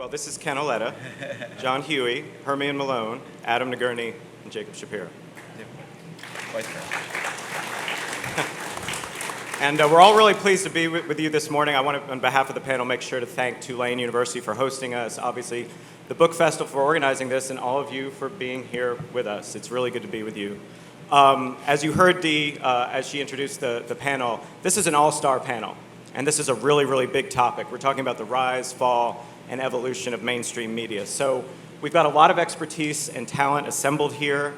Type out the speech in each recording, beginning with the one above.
Well, this is Ken Auletta, John Huey, Hermione Malone, Adam Nagourney, and Jacob Shapiro. And we're all really pleased to be with you this morning. I want to, on behalf of the panel, make sure to thank Tulane University for hosting us, obviously the Book Festival for organizing this, and all of you for being here with us. It's really good to be with you. As you heard Dee, as she introduced the panel, this is an all-star panel, and this is a really, really big topic. We're talking about the rise, fall, and evolution of mainstream media. So we've got a lot of expertise and talent assembled here.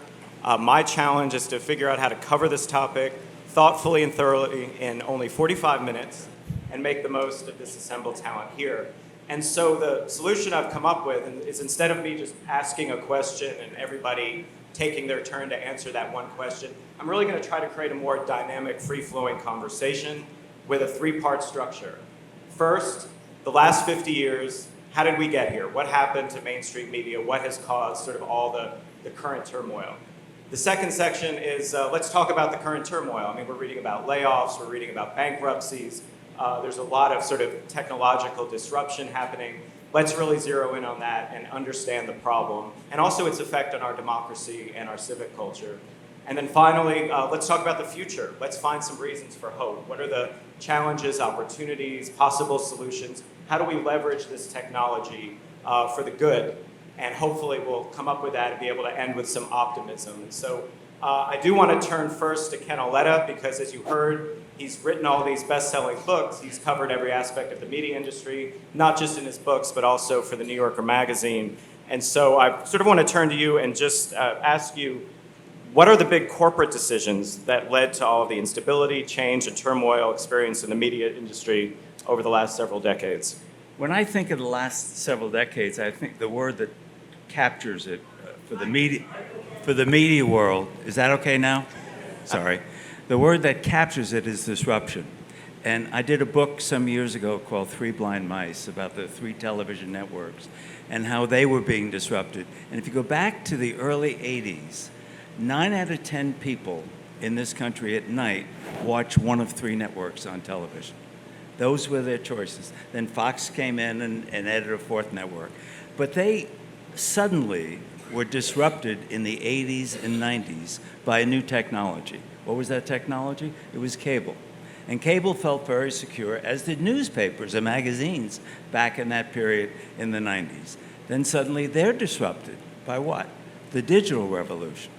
My challenge is to figure out how to cover this topic thoughtfully and thoroughly in only 45 minutes and make the most of this assembled talent here. And so the solution I've come up with is, instead of me just asking a question and everybody taking their turn to answer that one question, I'm really going to try to create a more dynamic, free-flowing conversation with a three-part structure. First, the last 50 years, how did we get here? What happened to mainstream media? What has caused sort of all the current turmoil? The second section is, let's talk about the current turmoil. I mean, we're reading about layoffs, we're reading about bankruptcies. There's a lot of sort of technological disruption happening. Let's really zero in on that and understand the problem, and also its effect on our democracy and our civic culture. And then finally, let's talk about the future. Let's find some reasons for hope. What are the challenges, opportunities, possible solutions? How do we leverage this technology for the good? And hopefully we'll come up with that and be able to end with some optimism. And so I do want to turn first to Ken Auletta, because as you heard, he's written all these best-selling books. He's covered every aspect of the media industry, not just in his books, but also for the New Yorker magazine. And so I sort of want to turn to you and just ask you, what are the big corporate decisions that led to all of the instability, change, and turmoil experienced in the media industry over the last several decades? When I think of the last several decades, I think the word that captures it for the media world, is that okay now? Sorry. The word that captures it is disruption. And I did a book some years ago called Three Blind Mice about the three television networks and how they were being disrupted. And if you go back to the early 80s, 9 out of 10 people in this country at night watch one of three networks on television. Those were their choices. Then Fox came in and added a fourth network. But they suddenly were disrupted in the 80s and 90s by a new technology. What was that technology? It was cable. And cable felt very secure, as did newspapers and magazines back in that period in the 90s. Then suddenly they're disrupted by what? The digital revolution.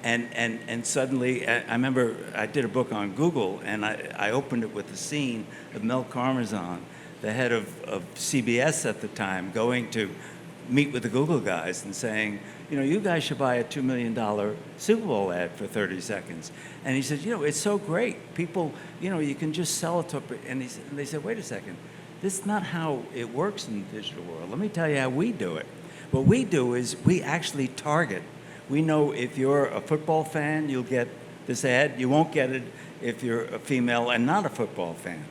And suddenly, I remember I did a book on Google, and I opened it with the scene of Mel Karmazin, the head of CBS at the time, going to meet with the Google guys and saying, you know, you guys should buy a $2 million Super Bowl ad for 30 seconds. And he said, you know, it's so great. People, you know, you can just sell it to, and they said, wait a second, this is not how it works in the digital world. Let me tell you how we do it. What we do is we actually target. We know if you're a football fan, you'll get this ad. You won't get it if you're a female and not a football fan.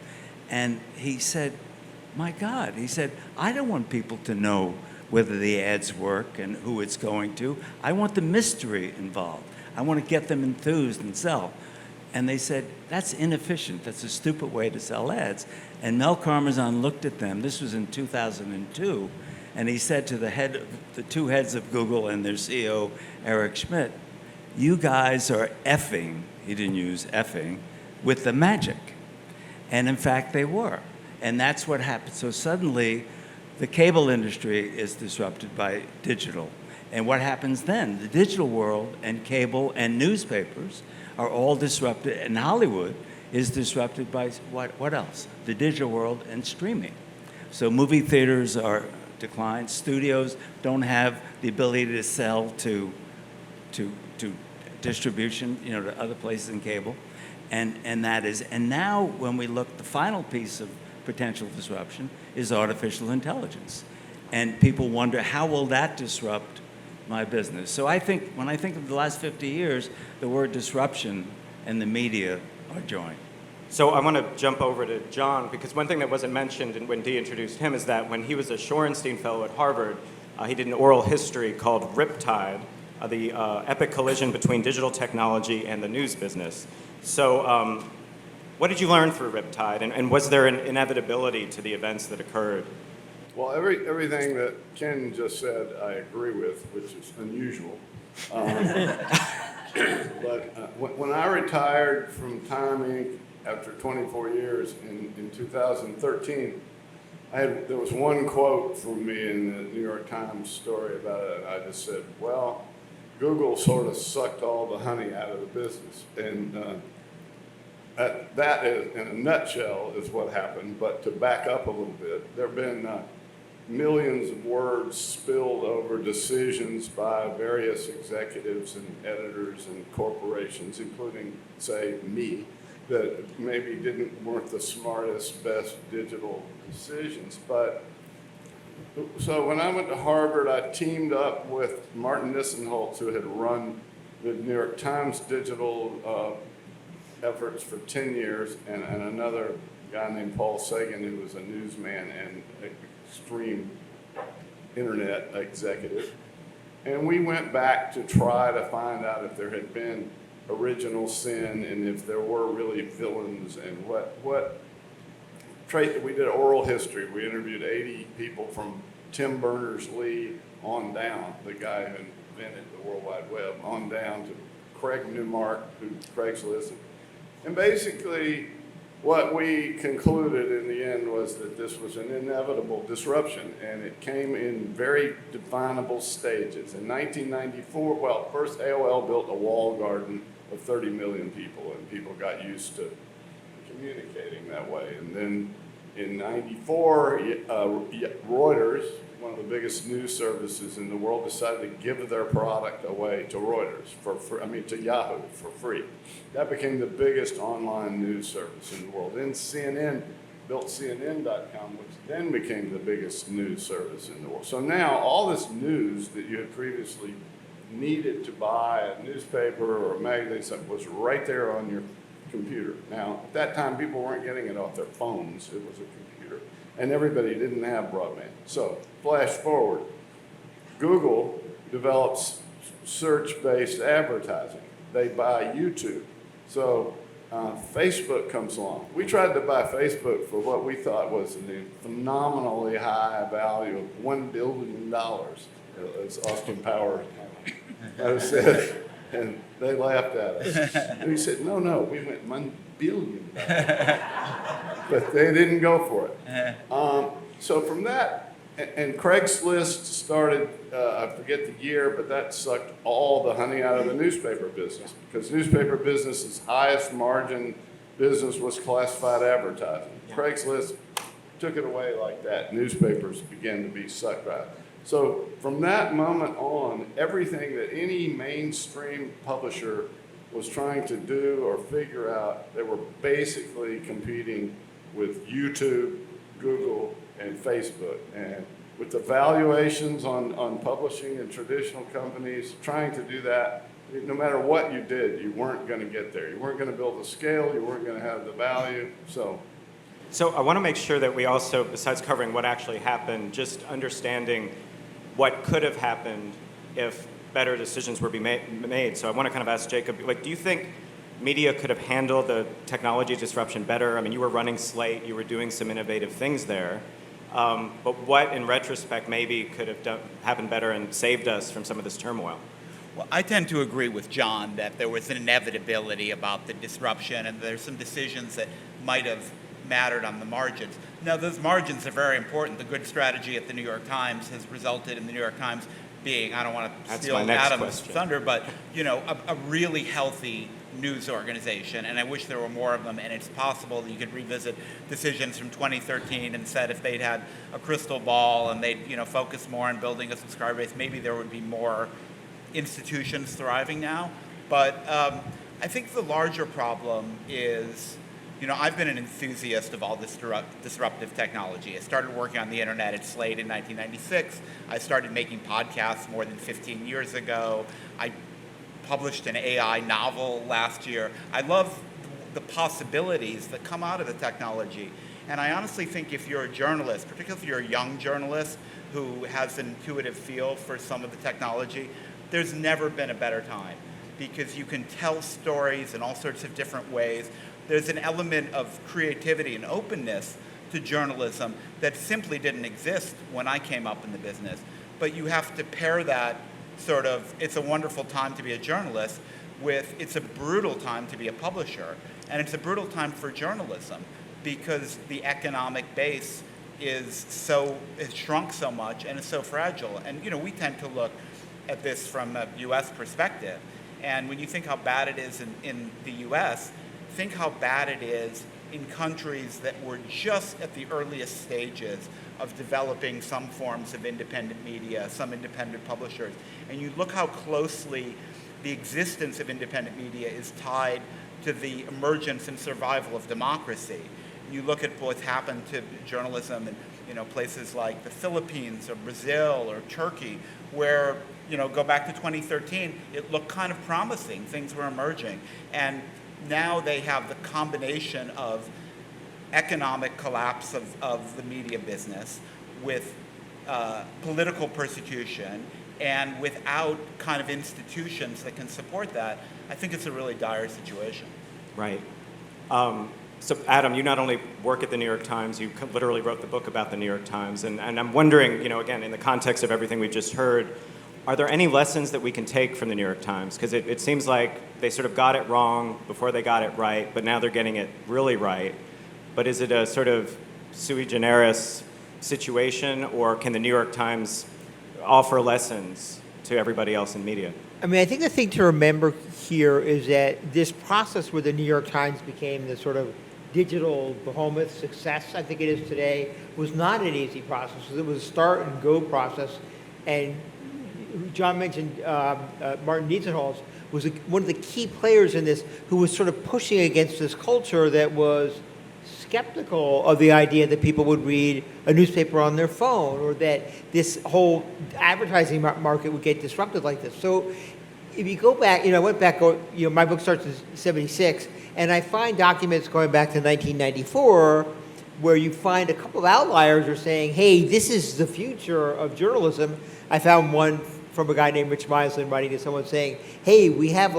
And he said, my God, he said, I don't want people to know whether the ads work and who it's going to. I want the mystery involved. I want to get them enthused and sell. And they said, that's inefficient. That's a stupid way to sell ads. And Mel Karmazin looked at them. This was in 2002. And he said to the two heads of Google and their CEO, Eric Schmidt, you guys are effing, he didn't use effing, with the magic. And in fact, they were. And that's what happened. So suddenly, the cable industry is disrupted by digital. And what happens then? The digital world and cable and newspapers are all disrupted, and Hollywood is disrupted by what else? The digital world and streaming. So movie theaters are declined. Studios don't have the ability to sell to distribution, you know, to other places in cable. And that is, and now when we look, the final piece of potential disruption is artificial intelligence. And people wonder, how will that disrupt my business? So I think, when I think of the last 50 years, the word disruption and the media are joined. So I want to jump over to John, because one thing that wasn't mentioned when Dee introduced him is that when he was a Shorenstein Fellow at Harvard, he did an oral history called Riptide, the epic collision between digital technology and the news business. So what did you learn through Riptide, and was there an inevitability to the events that occurred? Well, everything that Ken just said, I agree with, which is unusual. But when I retired from Time Inc. after 24 years in 2013, there was one quote from me in the New York Times story about it. I just said, well, Google sort of sucked all the honey out of the business. And that is, in a nutshell, is what happened. But to back up a little bit, there have been millions of words spilled over decisions by various executives and editors and corporations, including, say, me, that maybe weren't the smartest, best digital decisions. But so when I went to Harvard, I teamed up with Martin Nissenholtz, who had run the New York Times digital efforts for 10 years, and another guy named Paul Sagan, who was a newsman and extreme internet executive. And we went back to try to find out if there had been original sin and if there were really villains and what trait. We did oral history. We interviewed 80 people from Tim Berners-Lee on down, the guy who invented the World Wide Web, on down to Craig Newmark, who Craigslist. And basically, what we concluded in the end was that this was an inevitable disruption, and it came in very definable stages. In 1994, well, first AOL built a walled garden of 30 million people, and people got used to communicating that way. And then in 94, Reuters, one of the biggest news services in the world, decided to give their product away to Reuters to Yahoo for free. That became the biggest online news service in the world. Then CNN built CNN.com, which then became the biggest news service in the world. So now all this news that you had previously needed to buy a newspaper or a magazine was right there on your computer. Now, at that time, people weren't getting it off their phones. It was a computer. And everybody didn't have broadband. So, flash forward. Google develops search-based advertising. They buy YouTube. So, Facebook comes along. We tried to buy Facebook for what we thought was a phenomenally high value of $1 billion, as Austin Powers said. And they laughed at us. And we said, no, we went $1 billion. But they didn't go for it. So from that, and Craigslist started, I forget the year, but that sucked all the honey out of the newspaper business, because newspaper business's highest margin business was classified advertising. Yeah. Craigslist took it away like that. Newspapers began to be sucked by it. So from that moment on, everything that any mainstream publisher was trying to do or figure out, they were basically competing with YouTube, Google, and Facebook. And with the valuations on publishing and traditional companies, trying to do that, no matter what you did, you weren't going to get there. You weren't going to build the scale, you weren't going to have the value. So I want to make sure that we also, besides covering what actually happened, just understanding what could have happened if better decisions were made. So I want to kind of ask Jacob, do you think media could have handled the technology disruption better? I mean, you were running Slate, you were doing some innovative things there, but what, in retrospect, maybe could have happened better and saved us from some of this turmoil? Well, I tend to agree with John that there was an inevitability about the disruption, and there's some decisions that might have mattered on the margins. Now, those margins are very important. The good strategy at the New York Times has resulted in the New York Times being, I don't want to steal Adam's thunder, but a really healthy news organization, and I wish there were more of them. And it's possible that you could revisit decisions from 2013 and said if they'd had a crystal ball and they'd focus more on building a subscriber base, maybe there would be more institutions thriving now. But I think the larger problem is, I've been an enthusiast of all this disruptive technology. I started working on the internet at Slate in 1996. I started making podcasts more than 15 years ago. I published an AI novel last year. I love the possibilities that come out of the technology. And I honestly think if you're a journalist, particularly if you're a young journalist who has an intuitive feel for some of the technology, there's never been a better time, because you can tell stories in all sorts of different ways. There's an element of creativity and openness to journalism that simply didn't exist when I came up in the business. But you have to pair that sort of, it's a wonderful time to be a journalist, with it's a brutal time to be a publisher. And it's a brutal time for journalism because the economic base is shrunk so much and is so fragile. And we tend to look at this from a U.S. perspective. And when you think how bad it is in the U.S., think how bad it is in countries that were just at the earliest stages of developing some forms of independent media, some independent publishers. And you look how closely the existence of independent media is tied to the emergence and survival of democracy. You look at what's happened to journalism in places like the Philippines or Brazil or Turkey, where go back to 2013, it looked kind of promising. Things were emerging. And now they have the combination of economic collapse of the media business with political persecution and without kind of institutions that can support that. I think it's a really dire situation. Right. So Adam, you not only work at the New York Times, you literally wrote the book about the New York Times. And I'm wondering, again, in the context of everything we've just heard, are there any lessons that we can take from the New York Times? Because it seems like they sort of got it wrong before they got it right, but now they're getting it really right. But is it a sort of sui generis situation, or can the New York Times offer lessons to everybody else in media? I mean, I think the thing to remember here is that this process where the New York Times became the sort of digital behemoth success I think it is today was not an easy process. It was a start and go process. And John mentioned Martin Niedzenholz was one of the key players in this, who was sort of pushing against this culture that was skeptical of the idea that people would read a newspaper on their phone, or that this whole advertising market would get disrupted like this. So if you go back, I went back, my book starts in '76, and I find documents going back to 1994 where you find a couple of outliers are saying, hey, this is the future of journalism. I found one from a guy named Rich Meisler writing to someone saying, hey, we have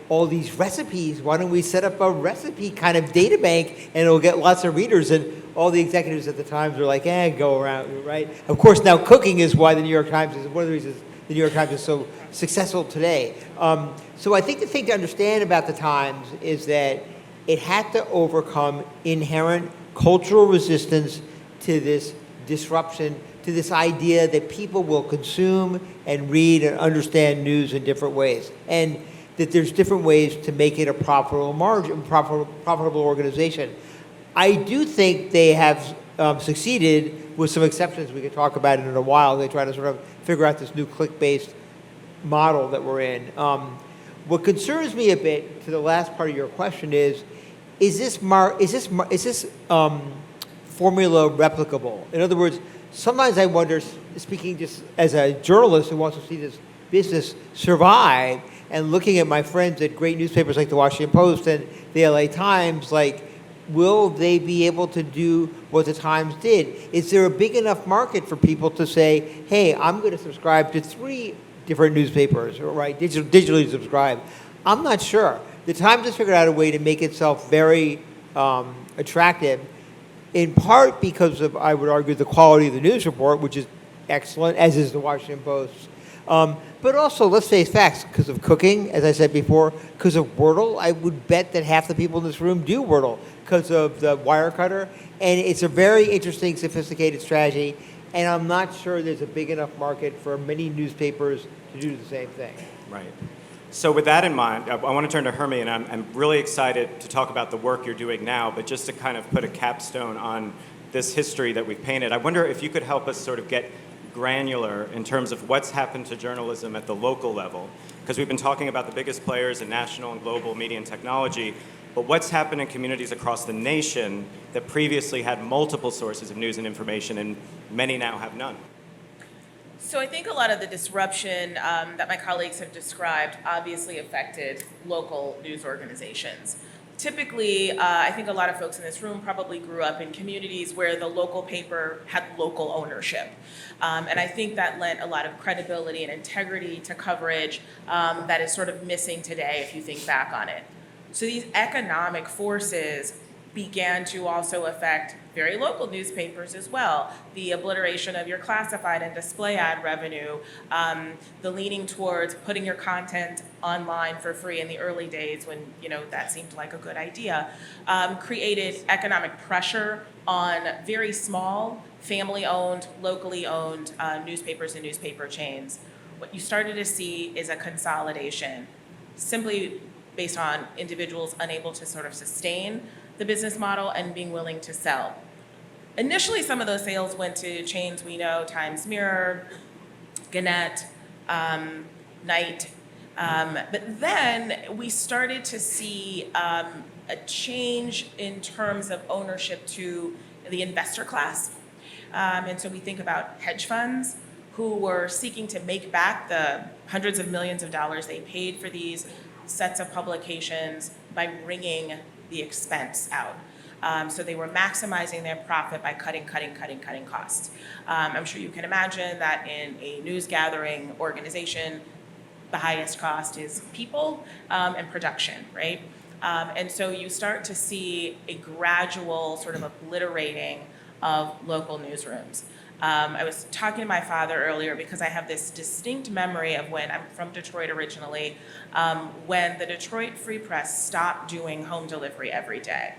all these recipes. Why don't we set up a recipe kind of data bank and it'll get lots of readers? And all the executives at the Times were like, go around, right? Of course, now cooking is why the New York Times is one of the reasons the New York Times is so successful today. So I think the thing to understand about the Times is that it had to overcome inherent cultural resistance to this disruption, to this idea that people will consume and read and understand news in different ways, and that there's different ways to make it a profitable organization. I do think they have succeeded, with some exceptions we could talk about it in a while. They try to sort of figure out this new click-based model that we're in. What concerns me a bit, to the last part of your question, is this formula replicable? In other words, sometimes I wonder, speaking just as a journalist who wants to see this business survive, and looking at my friends at great newspapers like the Washington Post and the LA Times, will they be able to do what the Times did? Is there a big enough market for people to say, hey, I'm going to subscribe to 3 different newspapers, right, digitally subscribe? I'm not sure. The Times has figured out a way to make itself very attractive, in part because of, I would argue, the quality of the news report, which is excellent, as is the Washington Post. But also, let's face facts, because of cooking, as I said before, because of Wordle. I would bet that half the people in this room do Wordle because of the Wirecutter. And it's a very interesting, sophisticated strategy. And I'm not sure there's a big enough market for many newspapers to do the same thing. Right. So with that in mind, I want to turn to Hermione, and I'm really excited to talk about the work you're doing now, but just to kind of put a capstone on this history that we've painted, I wonder if you could help us sort of get granular in terms of what's happened to journalism at the local level, because we've been talking about the biggest players in national and global media and technology, but what's happened in communities across the nation that previously had multiple sources of news and information, and many now have none? So I think a lot of the disruption that my colleagues have described obviously affected local news organizations. Typically, I think a lot of folks in this room probably grew up in communities where the local paper had local ownership. And I think that lent a lot of credibility and integrity to coverage that is sort of missing today if you think back on it. So these economic forces began to also affect very local newspapers as well. The obliteration of your classified and display ad revenue, the leaning towards putting your content online for free in the early days when that seemed like a good idea, created economic pressure on very small, family-owned, locally owned newspapers and newspaper chains. What you started to see is a consolidation, simply based on individuals unable to sort of sustain the business model and being willing to sell. Initially, some of those sales went to chains we know, Times Mirror, Gannett, Knight, but then we started to see a change in terms of ownership to the investor class. And so we think about hedge funds who were seeking to make back the hundreds of millions of dollars they paid for these sets of publications by wringing the expense out. So they were maximizing their profit by cutting costs. I'm sure you can imagine that in a news gathering organization, the highest cost is people and production, right? And so you start to see a gradual sort of obliterating of local newsrooms. I was talking to my father earlier because I have this distinct memory of when, I'm from Detroit originally, when the Detroit Free Press stopped doing home delivery every day.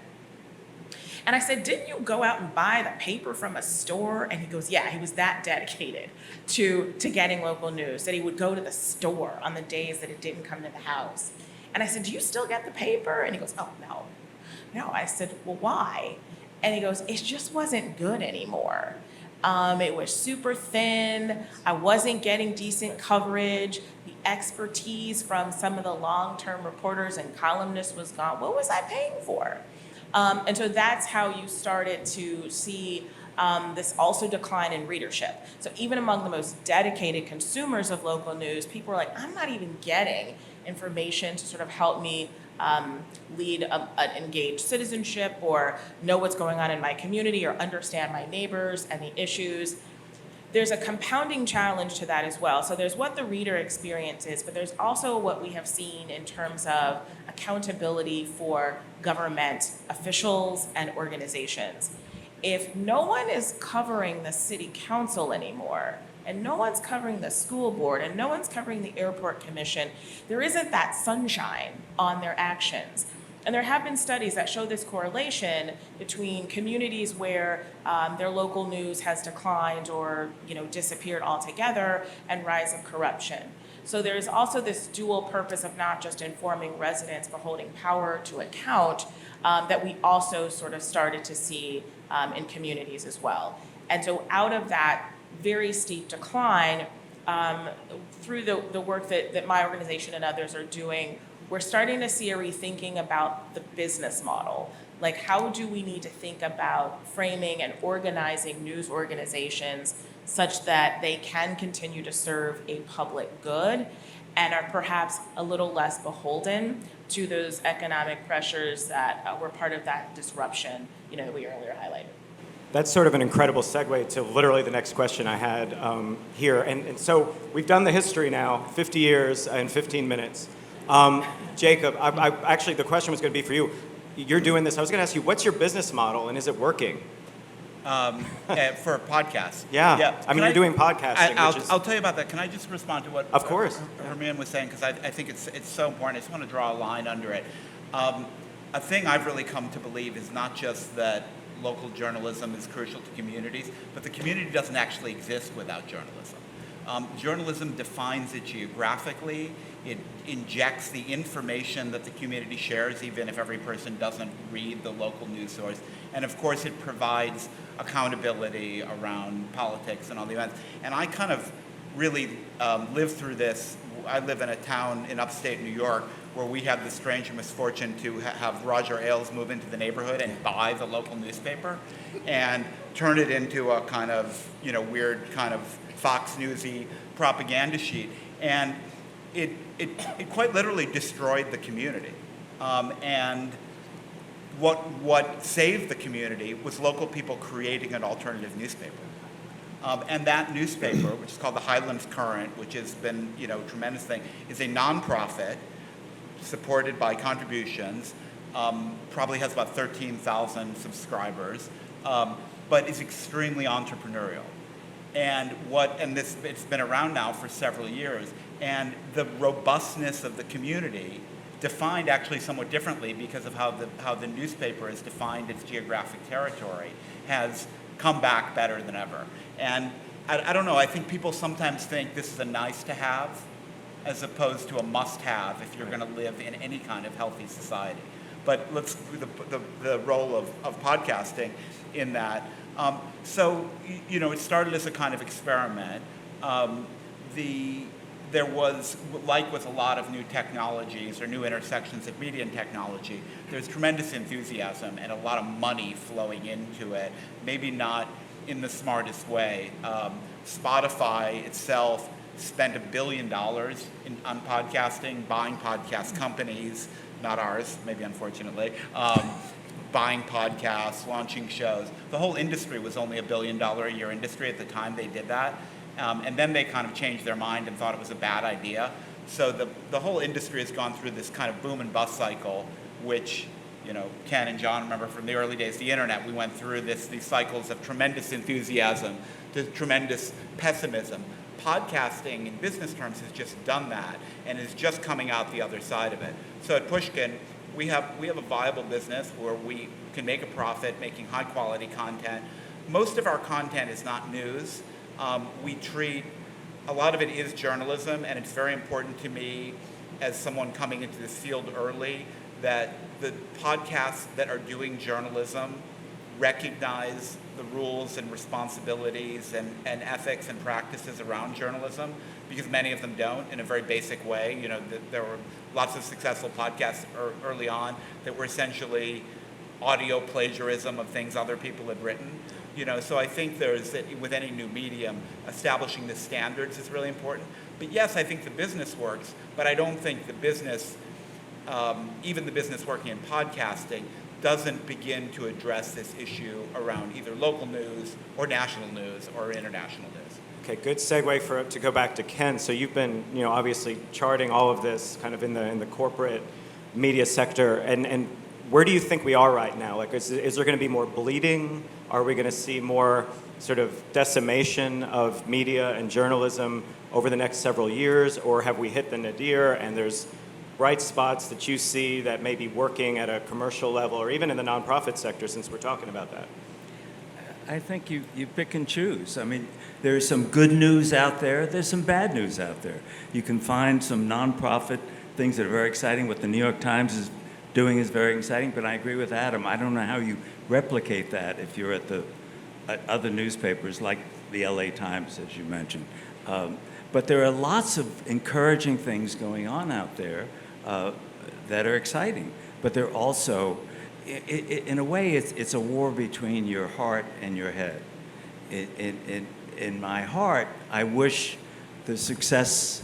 And I said, didn't you go out and buy the paper from a store? And he goes, yeah, he was that dedicated to getting local news, that he would go to the store on the days that it didn't come to the house. And I said, do you still get the paper? And he goes, oh, no. No, I said, well, why? And he goes, it just wasn't good anymore. It was super thin. I wasn't getting decent coverage. The expertise from some of the long-term reporters and columnists was gone. What was I paying for? And so that's how you started to see this also decline in readership. So even among the most dedicated consumers of local news, people were like, I'm not even getting information to sort of help me lead an engaged citizenship or know what's going on in my community or understand my neighbors and the issues. There's a compounding challenge to that as well. So there's what the reader experience is, but there's also what we have seen in terms of accountability for government officials and organizations. If no one is covering the city council anymore, and no one's covering the school board, and no one's covering the airport commission, there isn't that sunshine on their actions. And there have been studies that show this correlation between communities where their local news has declined or disappeared altogether and rise of corruption. So there's also this dual purpose of not just informing residents but holding power to account that we also sort of started to see in communities as well. And so out of that very steep decline, through the work that my organization and others are doing, we're starting to see a rethinking about the business model. Like, how do we need to think about framing and organizing news organizations such that they can continue to serve a public good and are perhaps a little less beholden to those economic pressures that were part of that disruption, that we earlier highlighted. That's sort of an incredible segue to literally the next question I had here. And so we've done the history now, 50 years in 15 minutes. Jacob, I actually, the question was going to be for you. You're doing this. I was going to ask you, what's your business model, and is it working? For a podcast. Yeah. I mean, you're doing podcasting. I'll tell you about that. Can I just respond to what Of course. Hermione was saying? Because I think it's so important. I just want to draw a line under it. A thing I've really come to believe is not just that local journalism is crucial to communities, but the community doesn't actually exist without journalism. Journalism defines it geographically. It injects the information that the community shares, even if every person doesn't read the local news source. And of course, it provides accountability around politics and all the events. And I kind of really lived through this. I live in a town in upstate New York where we had the strange misfortune to have Roger Ailes move into the neighborhood and buy the local newspaper and turn it into a kind of, weird kind of Fox Newsy propaganda sheet. And it quite literally destroyed the community. And what saved the community was local people creating an alternative newspaper. And that newspaper, which is called the Highlands Current, which has been, a tremendous thing, is a nonprofit supported by contributions probably has about 13,000 subscribers, but is extremely entrepreneurial. And it's been around now for several years, and the robustness of the community, defined actually somewhat differently because of how the newspaper has defined its geographic territory, has come back better than ever. And I don't know, I think people sometimes think this is a nice to have as opposed to a must have if you're going to live in any kind of healthy society. But let's the role of podcasting in that. So, it started as a kind of experiment. There was, like with a lot of new technologies or new intersections of media and technology, there's tremendous enthusiasm and a lot of money flowing into it, maybe not in the smartest way. Spotify itself spent $1 billion on podcasting, buying podcast companies, not ours, maybe unfortunately, buying podcasts, launching shows. The whole industry was only $1 billion a year industry at the time they did that. And then they kind of changed their mind and thought it was a bad idea. So the whole industry has gone through this kind of boom and bust cycle, which, Ken and John remember from the early days of the internet, we went through these cycles of tremendous enthusiasm to tremendous pessimism. Podcasting in business terms has just done that and is just coming out the other side of it. So at Pushkin, we have a viable business where we can make a profit making high quality content. Most of our content is not news. We treat, a lot of it is journalism, and it's very important to me as someone coming into this field early that the podcasts that are doing journalism recognize the rules and responsibilities and ethics and practices around journalism, because many of them don't in a very basic way. There were lots of successful podcasts early on that were essentially audio plagiarism of things other people had written. So I think with any new medium, establishing the standards is really important. But yes, I think the business works, but I don't think the business, even the business working in podcasting, doesn't begin to address this issue around either local news or national news or international news. Okay, good segue to go back to Ken. So you've been, obviously charting all of this kind of in the corporate media sector, and where do you think we are right now? Like, is there going to be more bleeding? Are we going to see more sort of decimation of media and journalism over the next several years, or have we hit the nadir and there's bright spots that you see that may be working at a commercial level or even in the nonprofit sector, since we're talking about that? I think you pick and choose. I mean, there's some good news out there. There's some bad news out there. You can find some nonprofit things that are very exciting. What the New York Times is doing is very exciting, but I agree with Adam. I don't know how you replicate that if you're at other newspapers like the LA Times, as you mentioned. But there are lots of encouraging things going on out there that are exciting. But they're also, in a way, it's a war between your heart and your head. In my heart, I wish the success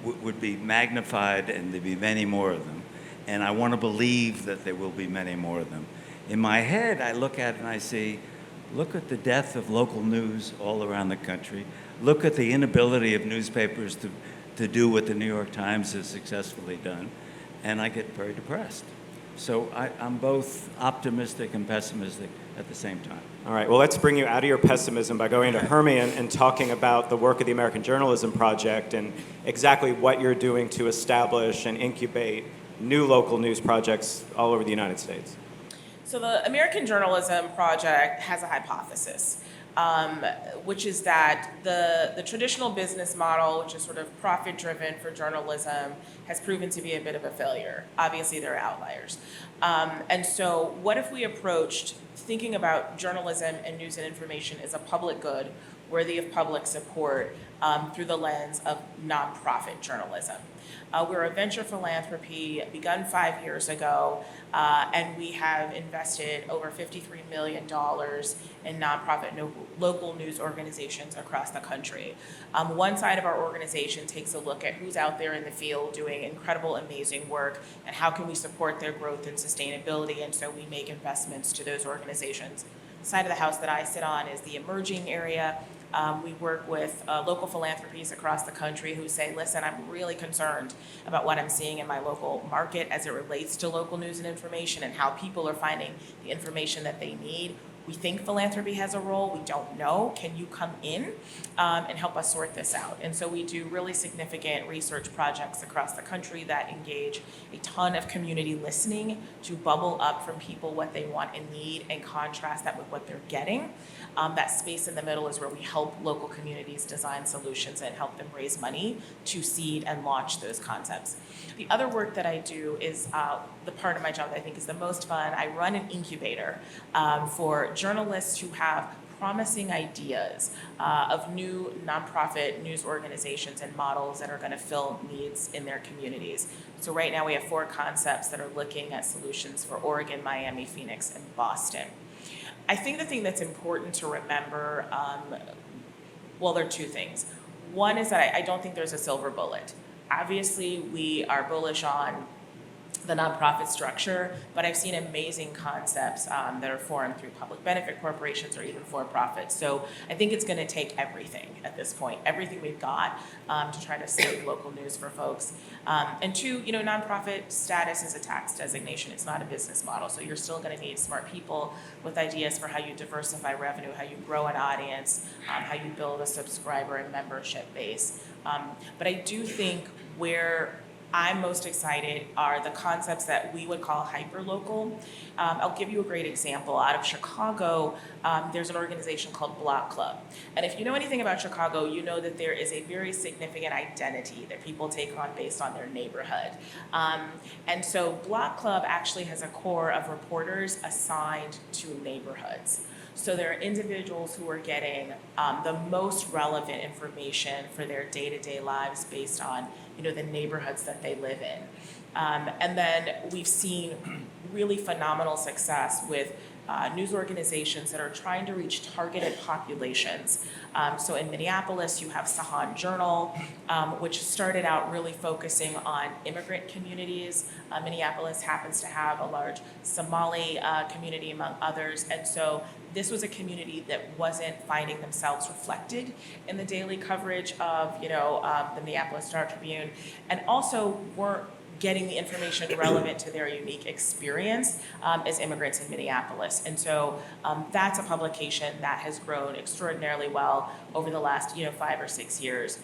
would be magnified and there'd be many more of them. And I want to believe that there will be many more of them. In my head, I look at it and I see, look at the death of local news all around the country. Look at the inability of newspapers to do what the New York Times has successfully done. And I get very depressed. So I'm both optimistic and pessimistic at the same time. All right, well, let's bring you out of your pessimism by going to Hermione and talking about the work of the American Journalism Project and exactly what you're doing to establish and incubate new local news projects all over the United States. So the American Journalism Project has a hypothesis, which is that the traditional business model, which is sort of profit-driven for journalism, has proven to be a bit of a failure. Obviously, there are outliers. And so what if we approached thinking about journalism and news and information as a public good worthy of public support through the lens of nonprofit journalism? We're a venture philanthropy begun 5 years ago, and we have invested over $53 million in nonprofit local news organizations across the country. One side of our organization takes a look at who's out there in the field doing incredible, amazing work, and how can we support their growth and sustainability, and so we make investments to those organizations. side of the house that I sit on is the emerging area. We work with local philanthropies across the country who say, listen, I'm really concerned about what I'm seeing in my local market as it relates to local news and information and how people are finding the information that they need. We think philanthropy has a role. We don't know. Can you come in and help us sort this out? And so we do really significant research projects across the country that engage a ton of community listening to bubble up from people what they want and need and contrast that with what they're getting. That space in the middle is where we help local communities design solutions and help them raise money to seed and launch those concepts. The other work that I do is the part of my job that I think is the most fun. I run an incubator for journalists who have promising ideas of new nonprofit news organizations and models that are going to fill needs in their communities. So right now we have 4 concepts that are looking at solutions for Oregon, Miami, Phoenix, and Boston. I think the thing that's important to remember, well, there are 2 things. One is that I don't think there's a silver bullet. Obviously, we are bullish on the nonprofit structure, but I've seen amazing concepts that are formed through public benefit corporations or even for-profits. So I think it's going to take everything at this point, everything we've got to try to save local news for folks. And 2, nonprofit status is a tax designation. It's not a business model. So you're still going to need smart people with ideas for how you diversify revenue, how you grow an audience, how you build a subscriber and membership base. But I do think where I'm most excited are the concepts that we would call hyperlocal. I'll give you a great example. Out of Chicago, there's an organization called Block Club. And if you know anything about Chicago, you know that there is a very significant identity that people take on based on their neighborhood. And so Block Club actually has a core of reporters assigned to neighborhoods. So there are individuals who are getting the most relevant information for their day-to-day lives based on, the neighborhoods that they live in. And then we've seen really phenomenal success with news organizations that are trying to reach targeted populations. So in Minneapolis, you have Sahan Journal, which started out really focusing on immigrant communities. Minneapolis happens to have a large Somali community among others. And so this was a community that wasn't finding themselves reflected in the daily coverage of, the Minneapolis Star Tribune, and also weren't getting the information relevant to their unique experience as immigrants in Minneapolis. And so that's a publication that has grown extraordinarily well over the last 5 or 6 years.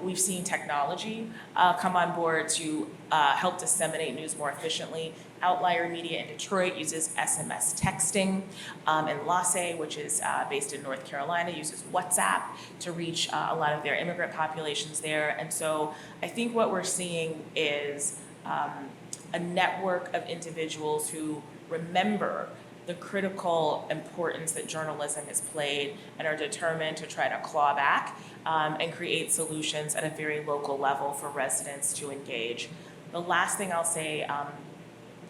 We've seen technology come on board to help disseminate news more efficiently. Outlier Media in Detroit uses SMS texting, and LASE, which is based in North Carolina, uses WhatsApp to reach a lot of their immigrant populations there. And so I think what we're seeing is a network of individuals who remember the critical importance that journalism has played and are determined to try to claw back and create solutions at a very local level for residents to engage. The last thing I'll say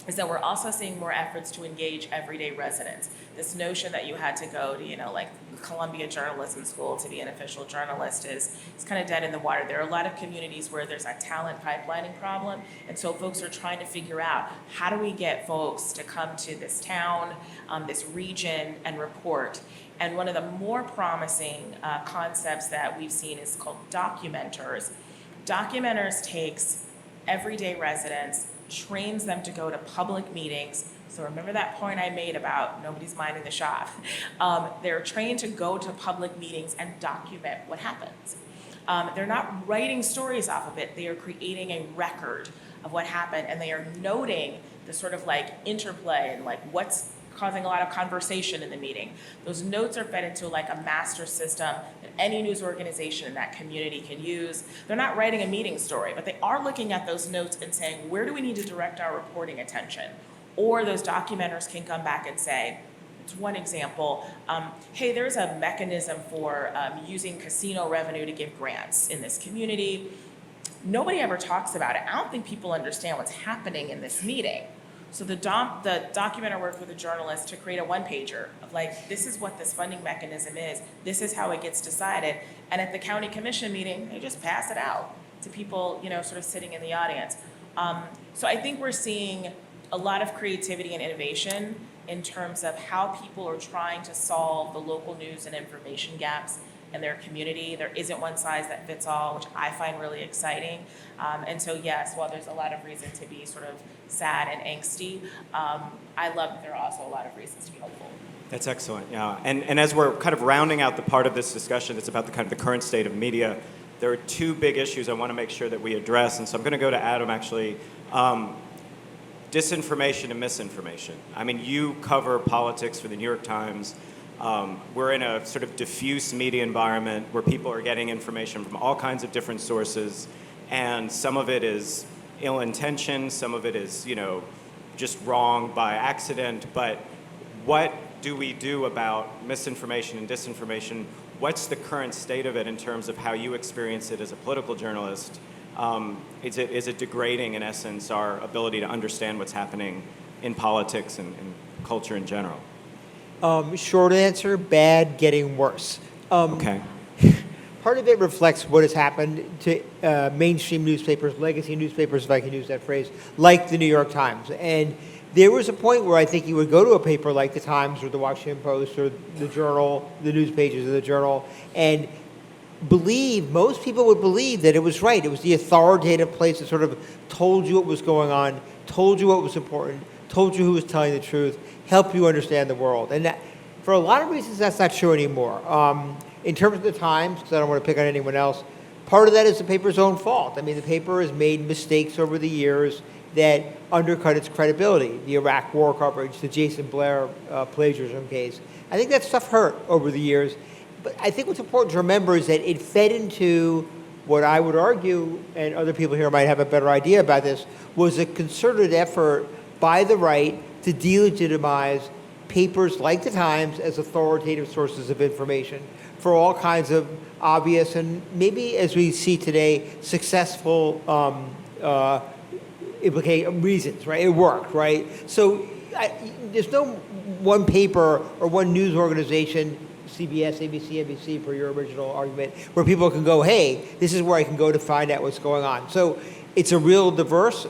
is that we're also seeing more efforts to engage everyday residents. This notion that you had to go to, like Columbia Journalism School to be an official journalist is kind of dead in the water. There are a lot of communities where there's a talent pipelining problem, and so folks are trying to figure out how do we get folks to come to this town, this region, and report. And one of the more promising concepts that we've seen is called documenters. Documenters takes everyday residents, trains them to go to public meetings. So remember that point I made about nobody's minding the shop. They're trained to go to public meetings and document what happens. They're not writing stories off of it. They are creating a record of what happened, and they are noting the sort of like interplay and like what's causing a lot of conversation in the meeting. Those notes are fed into like a master system that any news organization in that community can use. They're not writing a meeting story, but they are looking at those notes and saying, where do we need to direct our reporting attention? Or those documenters can come back and say, it's one example, hey, there's a mechanism for using casino revenue to give grants in this community. Nobody ever talks about it. I don't think people understand what's happening in this meeting. So the documenter worked with a journalist to create a one-pager of like, this is what this funding mechanism is, this is how it gets decided, and at the county commission meeting, they just pass it out to people, sort of sitting in the audience. So I think we're seeing a lot of creativity and innovation in terms of how people are trying to solve the local news and information gaps in their community. There isn't one size that fits all, which I find really exciting. And so yes, while there's a lot of reason to be sort of sad and angsty, I love that there are also a lot of reasons to be hopeful. That's excellent, yeah. And as we're kind of rounding out the part of this discussion that's about the kind of the current state of media, there are two big issues I want to make sure that we address. And so I'm going to go to Adam, actually. Disinformation and misinformation. I mean, you cover politics for the New York Times. We're in a sort of diffuse media environment where people are getting information from all kinds of different sources, and some of it is ill-intentioned, some of it is, just wrong by accident. But what do we do about misinformation and disinformation? What's the current state of it in terms of how you experience it as a political journalist? Is it degrading, in essence, our ability to understand what's happening in politics and culture in general? Short answer, bad, getting worse. Okay. Part of it reflects what has happened to mainstream newspapers, legacy newspapers, if I can use that phrase, like the New York Times. And there was a point where I think you would go to a paper like the Times or the Washington Post or the Journal, the news pages of the Journal, and most people would believe that it was right. It was the authoritative place that sort of told you what was going on, told you what was important, told you who was telling the truth, helped you understand the world. And that, for a lot of reasons, that's not true anymore. In terms of the Times, because I don't want to pick on anyone else, part of that is the paper's own fault. I mean, the paper has made mistakes over the years that undercut its credibility. The Iraq War coverage, the Jason Blair plagiarism case. I think that stuff hurt over the years. But I think what's important to remember is that it fed into what I would argue, and other people here might have a better idea about this, was a concerted effort by the right to delegitimize papers like the Times as authoritative sources of information for all kinds of obvious and maybe, as we see today, successful reasons, right? It worked, right? So there's no one paper or one news organization, CBS, ABC, NBC, for your original argument, where people can go, hey, this is where I can go to find out what's going on. So it's a real diverse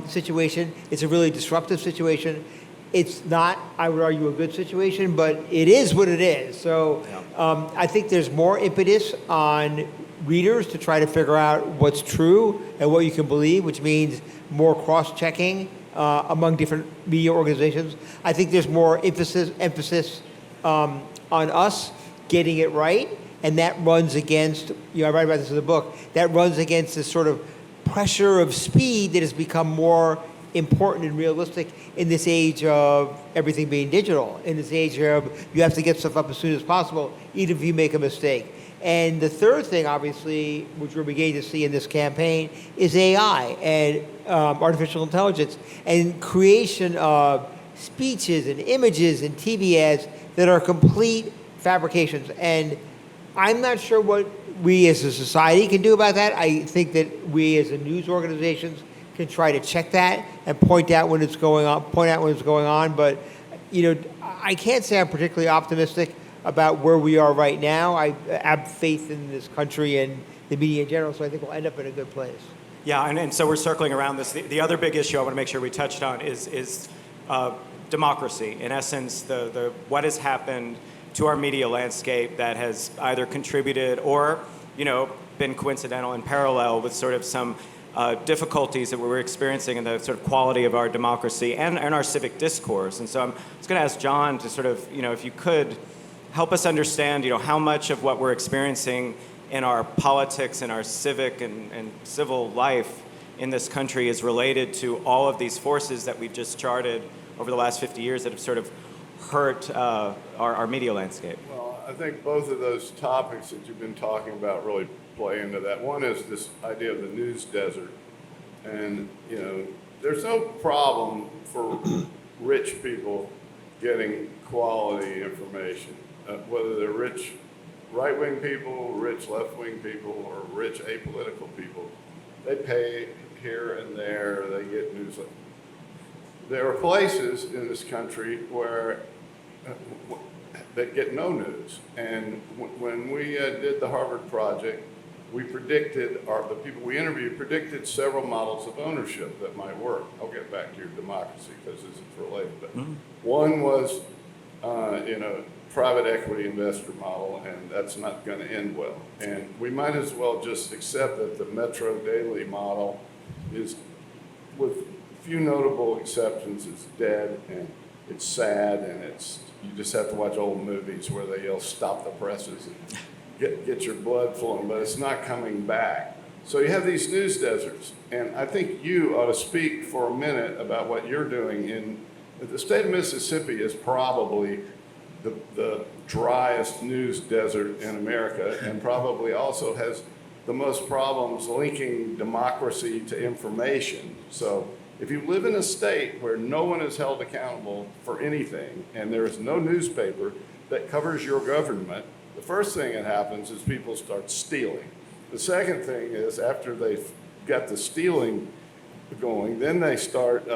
situation. It's a really disruptive situation. It's not, I would argue, a good situation, but it is what it is. So I think there's more impetus on readers to try to figure out what's true and what you can believe, which means more cross-checking among different media organizations. I think there's more emphasis on us getting it right, and that runs against, I write about this in the book, that runs against this sort of pressure of speed that has become more important and realistic in this age of everything being digital, in this age of you have to get stuff up as soon as possible, even if you make a mistake. And the third thing, obviously, which we're beginning to see in this campaign, is AI and artificial intelligence and creation of speeches and images and TV ads that are complete fabrications. And I'm not sure what we as a society can do about that. I think that we as a news organizations can try to check that and point out when it's going on. But, I can't say I'm particularly optimistic about where we are right now. I have faith in this country and the media in general, so I think we'll end up in a good place. Yeah, and so we're circling around this. The other big issue I want to make sure we touched on is democracy. In essence, the what has happened to our media landscape that has either contributed or, been coincidental and parallel with sort of some difficulties that we're experiencing in the sort of quality of our democracy and our civic discourse. And so I'm just going to ask John to sort of, if you could help us understand, how much of what we're experiencing in our politics and our civic and civil life in this country is related to all of these forces that we've just charted over the last 50 years that have sort of hurt our media landscape. Well, I think both of those topics that you've been talking about really play into that. One is this idea of the news desert. And, there's no problem for rich people getting quality information, whether they're rich right-wing people, rich left-wing people, or rich apolitical people. They pay here and there, they get news. There are places in this country where that get no news. And when we did the Harvard Project, we predicted, or the people we interviewed predicted several models of ownership that might work. I'll get back to your democracy because this is related. But one was, private equity investor model, and that's not going to end well. And we might as well just accept that the Metro Daily model is, with few notable exceptions, it's dead and it's sad, and you just have to watch old movies where they yell "Stop the presses" and get your blood flowing, but it's not coming back. So you have these news deserts, and I think you ought to speak for a minute about what you're doing in the state of Mississippi. Is probably the driest news desert in America, and probably also has the most problems linking democracy to information. So if you live in a state where no one is held accountable for anything, and there is no newspaper that covers your government, the first thing that happens is people start stealing. The second thing is, after they've got the stealing going, then they start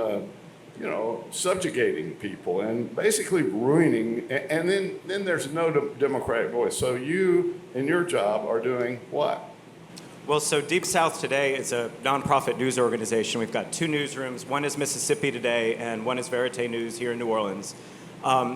subjugating people and basically ruining, and then there's no democratic voice. So you, in your job, are doing what? Well, so Deep South Today is a nonprofit news organization. We've got two newsrooms. One is Mississippi Today, and one is Verite News here in New Orleans.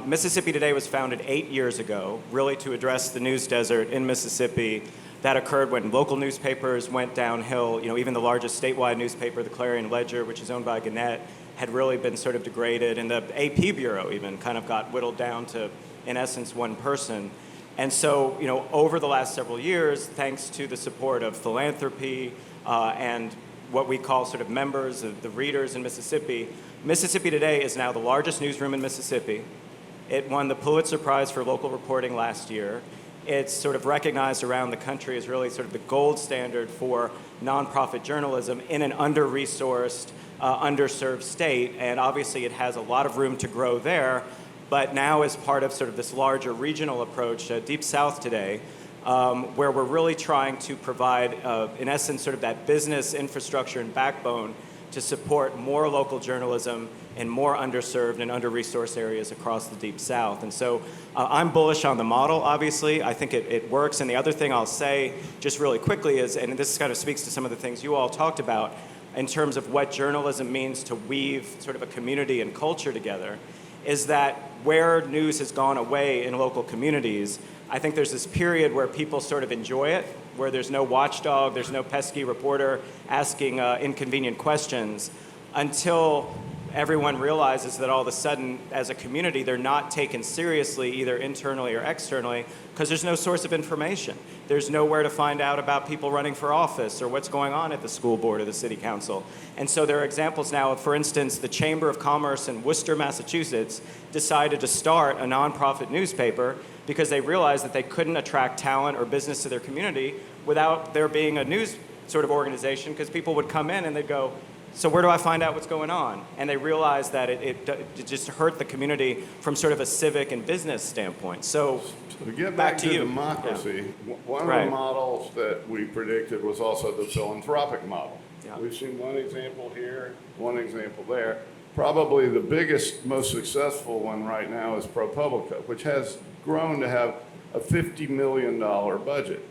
Mississippi Today was founded 8 years ago, really to address the news desert in Mississippi that occurred when local newspapers went downhill. Even the largest statewide newspaper, the Clarion Ledger, which is owned by Gannett, had really been sort of degraded, and the AP Bureau even kind of got whittled down to, in essence, one person. And so, over the last several years, thanks to the support of philanthropy and what we call sort of members of the readers in Mississippi, Mississippi Today is now the largest newsroom in Mississippi. It won the Pulitzer Prize for local reporting last year. It's sort of recognized around the country as really sort of the gold standard for nonprofit journalism in an under-resourced, underserved state. And obviously it has a lot of room to grow there. But now, as part of sort of this larger regional approach, Deep South Today, where we're really trying to provide, in essence, sort of that business infrastructure and backbone to support more local journalism in more underserved and under-resourced areas across the Deep South. And so I'm bullish on the model, obviously. I think it works. And the other thing I'll say just really quickly is, and this kind of speaks to some of the things you all talked about in terms of what journalism means to weave sort of a community and culture together, is that where news has gone away in local communities, I think there's this period where people sort of enjoy it, where there's no watchdog, there's no pesky reporter asking inconvenient questions, until everyone realizes that all of a sudden, as a community, they're not taken seriously either internally or externally because there's no source of information. There's nowhere to find out about people running for office or what's going on at the school board or the city council. And so there are examples now of, for instance, the Chamber of Commerce in Worcester, Massachusetts decided to start a nonprofit newspaper because they realized that they couldn't attract talent or business to their community without there being a news sort of organization, because people would come in and they'd go, so where do I find out what's going on? And they realized that it just hurt the community from sort of a civic and business standpoint. So to get back to you. democracy, one of Right. the models that we predicted was also the philanthropic model. Yeah. We've seen one example here, one example there. Probably the biggest, most successful one right now is ProPublica, which has grown to have a $50 million budget.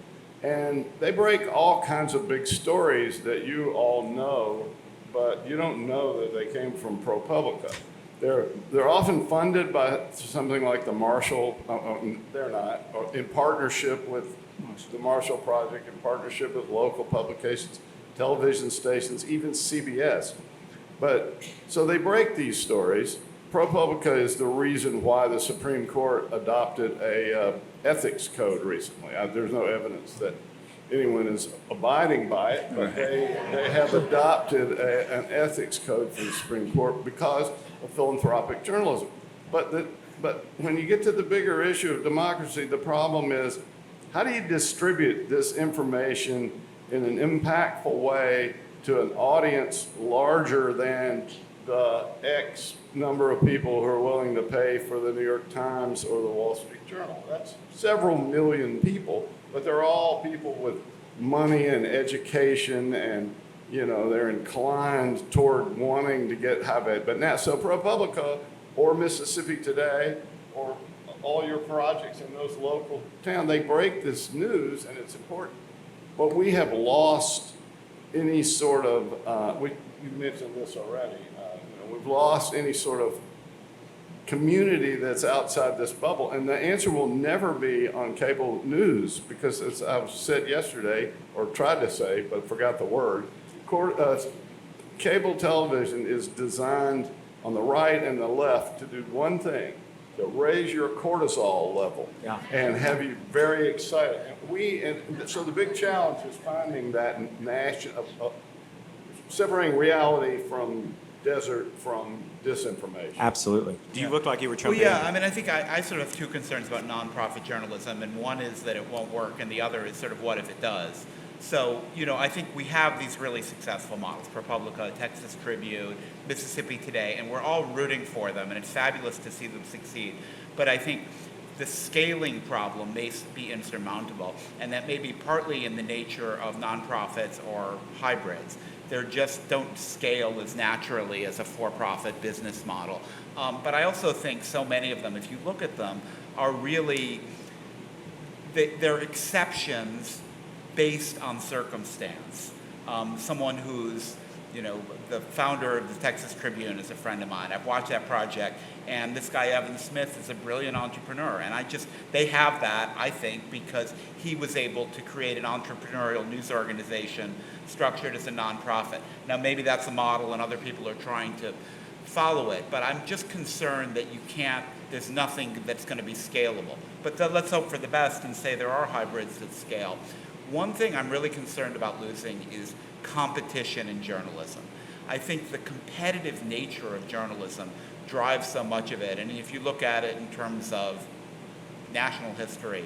And they break all kinds of big stories that you all know, but you don't know that they came from ProPublica. They're often funded by something like the Marshall, they're not, in partnership with the Marshall Project, in partnership with local publications, television stations, even CBS. But, so they break these stories. ProPublica is the reason why the Supreme Court adopted a ethics code recently. There's no evidence that anyone is abiding by it, but they have adopted an ethics code from the Supreme Court because of philanthropic journalism. But when you get to the bigger issue of democracy, the problem is, how do you distribute this information in an impactful way to an audience larger than the X number of people who are willing to pay for the New York Times or the Wall Street Journal? That's several million people, but they're all people with money and education, and they're inclined toward wanting to have it. But now, so ProPublica or Mississippi Today or all your projects in those local towns, they break this news, and it's important. But we have lost any sort of, you mentioned this already, we've lost any sort of community that's outside this bubble. And the answer will never be on cable news, because as I said yesterday, or tried to say, but forgot the word, cable television is designed on the right and the left to do one thing, to raise your cortisol level and have you very excited. And so the big challenge is finding that separating reality from desert from disinformation. Absolutely. Do you look like you were trying Well, to? yeah, I mean, I think I sort of have two concerns about nonprofit journalism, and one is that it won't work, and the other is sort of what if it does. So, I think we have these really successful models, ProPublica, Texas Tribune, Mississippi Today, and we're all rooting for them, and it's fabulous to see them succeed. But I think the scaling problem may be insurmountable, and that may be partly in the nature of nonprofits or hybrids. They just don't scale as naturally as a for-profit business model. But I also think so many of them, if you look at them, are really, they're exceptions based on circumstance. Someone who's, the founder of the Texas Tribune is a friend of mine. I've watched that project, and this guy, Evan Smith, is a brilliant entrepreneur. And they have that, I think, because he was able to create an entrepreneurial news organization structured as a nonprofit. Now, maybe that's a model, and other people are trying to follow it, but I'm just concerned that there's nothing that's going to be scalable. But let's hope for the best and say there are hybrids that scale. One thing I'm really concerned about losing is competition in journalism. I think the competitive nature of journalism drives so much of it. And if you look at it in terms of national history,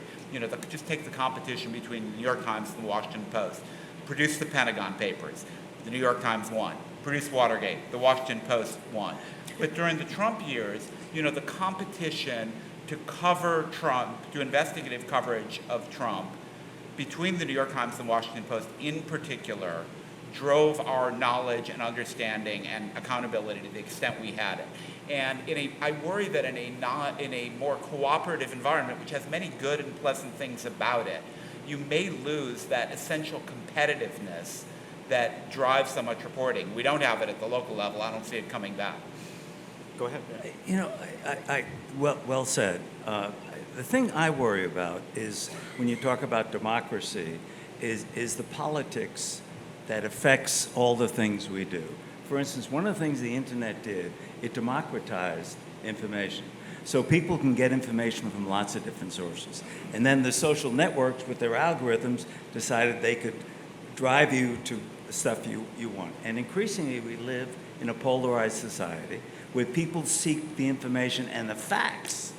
just take the competition between the New York Times and the Washington Post. Produce the Pentagon Papers, the New York Times won. Produce Watergate, the Washington Post won. But during the Trump years, the competition to cover Trump, to investigative coverage of Trump, between the New York Times and Washington Post in particular, drove our knowledge and understanding and accountability to the extent we had it. And I worry that in a more cooperative environment, which has many good and pleasant things about it, you may lose that essential competitiveness that drives so much reporting. We don't have it at the local level. I don't see it coming back. Go ahead. Well said. The thing I worry about is when you talk about democracy is the politics that affects all the things we do. For instance, one of the things the internet did, it democratized information. So people can get information from lots of different sources. And then the social networks with their algorithms decided they could drive you to the stuff you want. And increasingly we live in a polarized society where people seek the information and the facts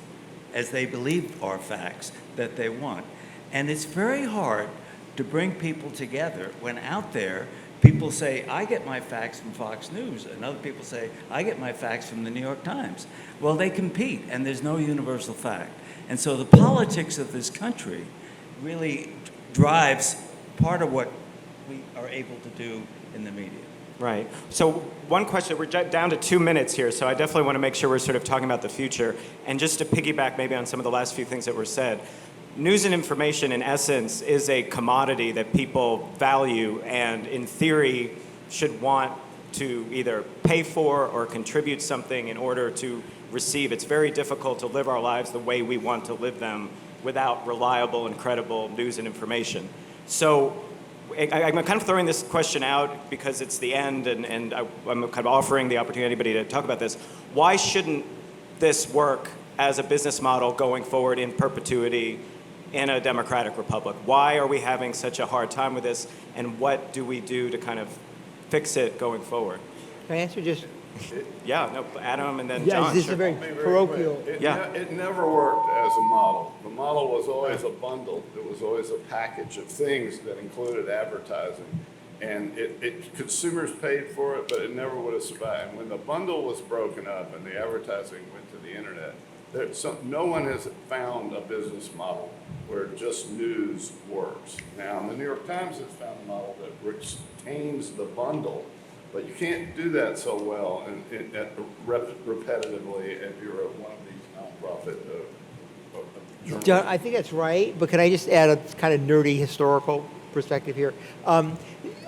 as they believe are facts that they want. And it's very hard to bring people together when out there people say, I get my facts from Fox News, and other people say, I get my facts from the New York Times. Well, they compete, and there's no universal fact. And so the politics of this country really drives part of what we are able to do in the media. Right. So one question, we're down to 2 minutes here, so I definitely want to make sure we're sort of talking about the future. And just to piggyback maybe on some of the last few things that were said, news and information in essence is a commodity that people value and in theory should want to either pay for or contribute something in order to receive. It's very difficult to live our lives the way we want to live them without reliable and credible news and information. So I'm kind of throwing this question out because it's the end, and I'm kind of offering the opportunity to anybody to talk about this. Why shouldn't this work as a business model going forward in perpetuity in a democratic republic? Why are we having such a hard time with this, and what do we do to kind of fix it going forward? Can I answer just? Yeah, no, Adam and then Yeah, John. this is Sure. a very parochial. It never worked as a model. The model was always a bundle. It was always a package of things that included advertising. And consumers paid for it, but it never would have survived. When the bundle was broken up and the advertising went to the internet, no one has found a business model where just news works. Now, the New York Times has found a model that retains the bundle, but you can't do that so well repetitively if you're one of these nonprofit journals. John, I think that's right, but can I just add a kind of nerdy historical perspective here.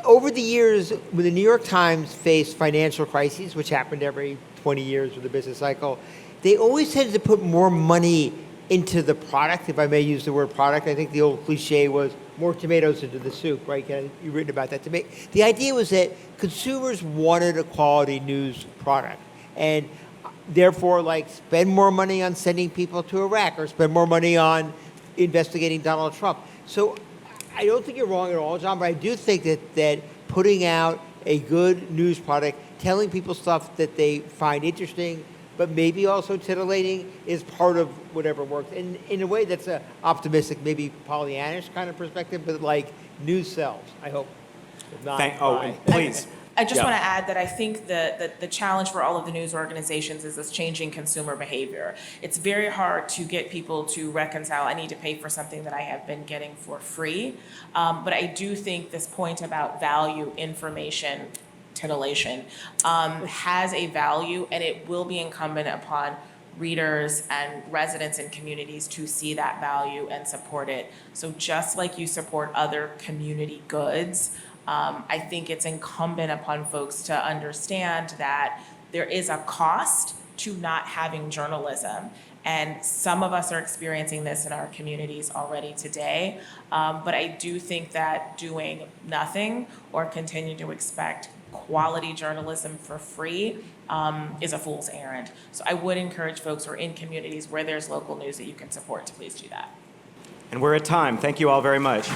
Over the years, when the New York Times faced financial crises, which happened every 20 years with the business cycle, they always tended to put more money into the product, if I may use the word product. I think the old cliche was more tomatoes into the soup, right? You've written about that. The idea was that consumers wanted a quality news product, and therefore, like, spend more money on sending people to Iraq or spend more money on investigating Donald Trump. So I don't think you're wrong at all, John, but I do think that putting out a good news product, telling people stuff that they find interesting, but maybe also titillating, is part of whatever works. And in a way that's a optimistic, maybe Pollyannish kind of perspective, but like news sells, I hope. If not, And please. I just Yeah. want to add that I think that the challenge for all of the news organizations is this changing consumer behavior. It's very hard to get people to reconcile, I need to pay for something that I have been getting for free. But I do think this point about value, information, titillation, has a value, and it will be incumbent upon readers and residents in communities to see that value and support it. So just like you support other community goods, I think it's incumbent upon folks to understand that there is a cost to not having journalism. And some of us are experiencing this in our communities already today. But I do think that doing nothing or continue to expect quality journalism for free is a fool's errand. So I would encourage folks who are in communities where there's local news that you can support to please do that. And we're at time. Thank you all very much.